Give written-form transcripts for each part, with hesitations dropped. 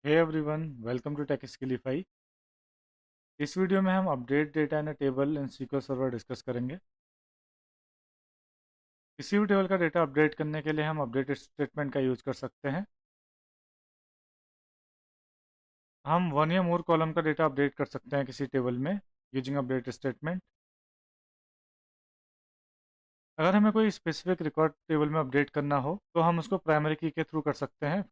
Hey everyone, welcome to tech skillify. इस video में हम update data in a table in SQL server discuss करेंगे। किसी भी टेबल का डेटा अपडेट करने के लिए हम अपडेट स्टेटमेंट का यूज़ कर सकते हैं। हम वन या मोर कॉलम का डेटा अपडेट कर सकते हैं किसी टेबल में यूजिंग अपडेट स्टेटमेंट। अगर हमें कोई स्पेसिफिक रिकॉर्ड टेबल में अपडेट करना हो तो हम उसको प्राइमरी की के थ्रू कर सकते हैं।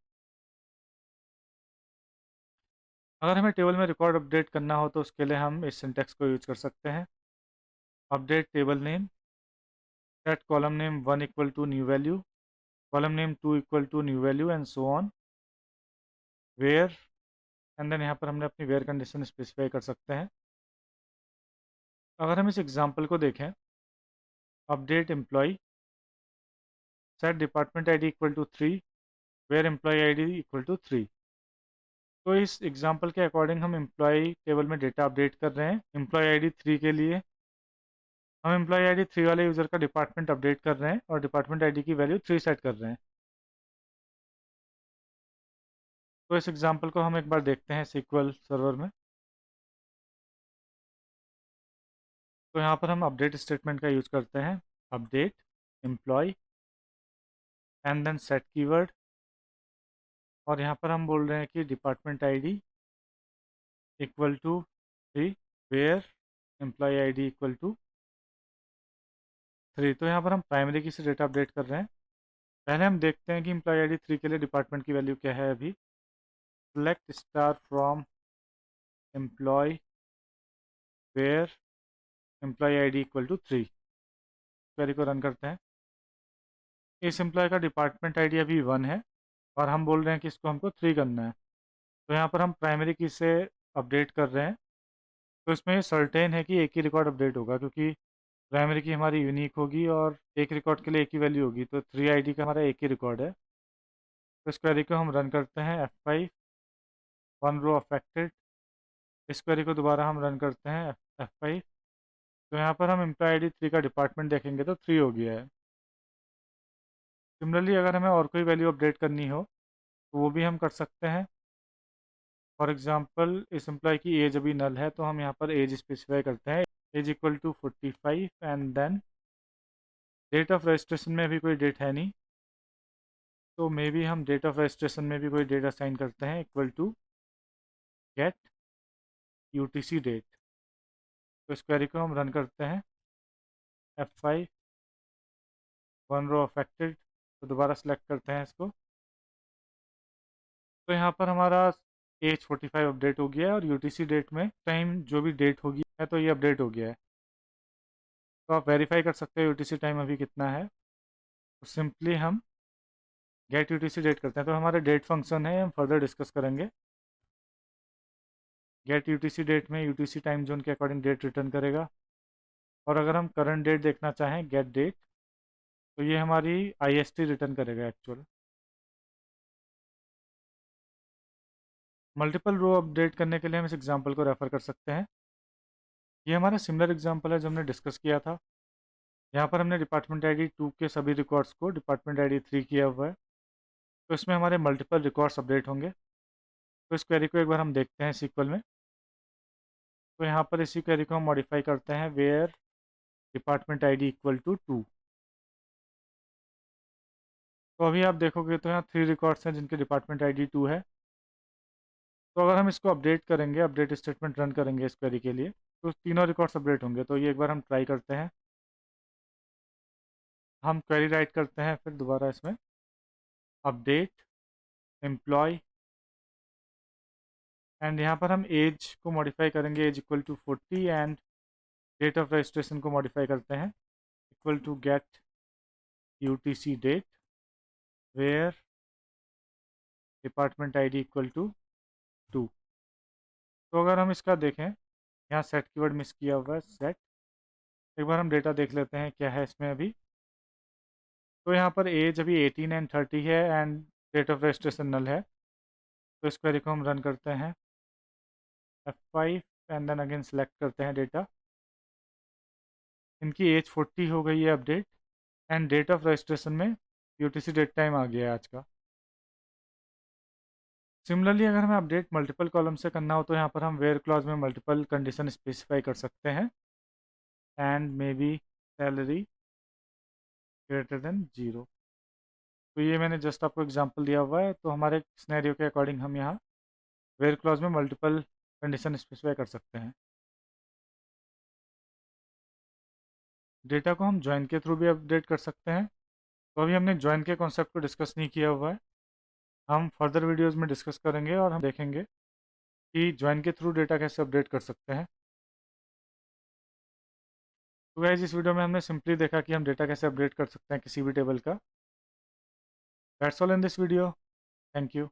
अगर हमें टेबल में रिकॉर्ड अपडेट करना हो तो उसके लिए हम इस सिंटेक्स को यूज कर सकते हैं। Update table name, set column name 1 equal to new value, column name 2 equal to new value and so on. Where, and then यहाँ पर हमने अपनी वेयर कंडीशन स्पेसिफाई कर सकते हैं। अगर हम इस एग्जांपल को देखें, update employee, set department ID equal to 3, where employee ID equal to 3। तो इस एग्जांपल के अकॉर्डिंग हम एम्प्लॉय टेबल में डेटा अपडेट कर रहे हैं एम्प्लॉय आईडी 3 के लिए। हम एम्प्लॉय आईडी 3 वाले यूज़र का डिपार्टमेंट अपडेट कर रहे हैं और डिपार्टमेंट आईडी की वैल्यू 3 सेट कर रहे हैं। तो इस एग्जाम्पल को हम एक बार देखते हैं SQL सर्वर में। तो यहाँ पर हम अपडेट स्टेटमेंट का यूज़ करते हैं, update employee and then set keyword, और यहाँ पर हम बोल रहे हैं कि department ID equal to 3, where employee ID equal to 3। तो यहाँ पर हम प्राइमरी की से डेटा अपडेट कर रहे हैं। पहले हम देखते हैं कि एम्प्लॉय आईडी 3 के लिए डिपार्टमेंट की वैल्यू क्या है। अभी select star from employee where employee ID equal to 3। Query को रन करते हैं। इस एम्प्लॉय का डिपार्टमेंट आईडी अभी 1 है और हम बोल रहे हैं कि इसको हमको 3 करना है। तो यहाँ पर हम प्राइमरी की से अपडेट कर रहे हैं। तो इसमें सर्टेन है कि एक ही रिकॉर्ड अपडेट होगा, क्योंकि प्राइमरी की हमारी यूनिक होगी और एक रिकॉर्ड के लिए एक ही वैल्यू होगी। तो 3 आईडी का हमारा एक ही रिकॉर्ड है। तो इस क्वेरी को हम रन करते हैं, F5 वन रो अफेक्टेड। इस क्वेरी को दोबारा हम रन करते हैं, F5। तो यहाँ पर हम एम्प्लॉय आईडी 3 का डिपार्टमेंट देखेंगे तो 3 हो गया है। सिमिलरली अगर हमें और कोई वैल्यू अपडेट करनी हो तो वो भी हम कर सकते हैं। फॉर एग्जांपल इस एम्प्लॉय की एज अभी नल है तो हम यहाँ पर एज स्पेसिफाई करते हैं, age equal to 45, and then date of registration में अभी कोई डेट है नहीं, तो मे बी हम डेट ऑफ रजिस्ट्रेशन में भी कोई डेट असाइन करते हैं, equal to get UTC date. तो इस क्वेरी को हम रन करते हैं, F5 वन रो अफेक्टेड। तो दोबारा सेलेक्ट करते हैं इसको। तो यहाँ पर हमारा एज 45 अपडेट हो गया है और UTC डेट में टाइम जो भी डेट होगी है तो ये अपडेट हो गया है। तो आप वेरीफाई कर सकते हो UTC टाइम अभी कितना है। तो सिंपली हम गेट UTC डेट करते हैं। तो हमारे डेट फंक्शन है, हम फर्दर डिस्कस करेंगे। गेट UTC डेट में UTC टाइम जोन के अकॉर्डिंग डेट रिटर्न करेगा। और अगर हम करंट डेट देखना चाहें, गेट डेट, तो ये हमारी IST रिटर्न करेगा एक्चुअल। मल्टीपल रो अपडेट करने के लिए हम इस एग्जांपल को रेफर कर सकते हैं। ये हमारा सिमिलर एग्जांपल है जो हमने डिस्कस किया था। यहाँ पर हमने डिपार्टमेंट आईडी 2 के सभी रिकॉर्ड्स को डिपार्टमेंट आईडी 3 किया हुआ है। तो इसमें हमारे मल्टीपल रिकॉर्ड्स अपडेट होंगे। तो इस क्वेरी को एक बार हम देखते हैं SQL में। तो यहाँ पर इसी क्वेरी को हम मॉडिफाई करते हैं, where department ID equal to 2। तो अभी आप देखोगे तो यहाँ 3 रिकॉर्ड्स हैं जिनके डिपार्टमेंट आईडी 2 है। तो अगर हम इसको अपडेट करेंगे, अपडेट स्टेटमेंट रन करेंगे इस क्वेरी के लिए, तो तीनों रिकॉर्ड्स अपडेट होंगे। तो ये एक बार हम ट्राई करते हैं। हम क्वेरी राइट करते हैं फिर दोबारा इसमें, अपडेट एम्प्लॉय, एंड यहाँ पर हम एज को मॉडिफाई करेंगे, age equal to 40, and date of registration को मॉडिफाई करते हैं, equal to get UTC date, where department ID equal to 2। तो अगर हम इसका देखें, यहाँ सेट कीवर्ड मिस किया हुआ है, सेट। एक बार हम डेटा देख लेते हैं क्या है इसमें अभी। तो यहाँ पर एज अभी 18 एंड 30 है एंड डेट ऑफ रजिस्ट्रेशन नल है। तो इस क्वेरी को हम रन करते हैं, F5, and then again select करते हैं डेटा। इनकी एज 40 हो गई है update, and date of registration में UTC डेट टाइम आ गया है आज का। सिमिलरली अगर हमें अपडेट मल्टीपल कॉलम से करना हो तो यहाँ पर हम वेयर क्लॉज में मल्टीपल कंडीशन स्पेसिफाई कर सकते हैं, and may be salary greater than 0। तो ये मैंने जस्ट आपको एग्जांपल दिया हुआ है, तो हमारे सिनेरियो के अकॉर्डिंग हम यहाँ वेयर क्लॉज में मल्टीपल कंडीशन स्पेसिफाई कर सकते हैं। डेटा को हम ज्वाइन के थ्रू भी अपडेट कर सकते हैं। तो अभी हमने ज्वाइन के कॉन्सेप्ट को डिस्कस नहीं किया हुआ है, हम फर्दर वीडियोज़ में डिस्कस करेंगे और हम देखेंगे कि ज्वाइन के थ्रू डेटा कैसे अपडेट कर सकते हैं। तो गाइस इस वीडियो में हमने सिंपली देखा कि हम डेटा कैसे अपडेट कर सकते हैं किसी भी टेबल का। That's all in this video. Thank you.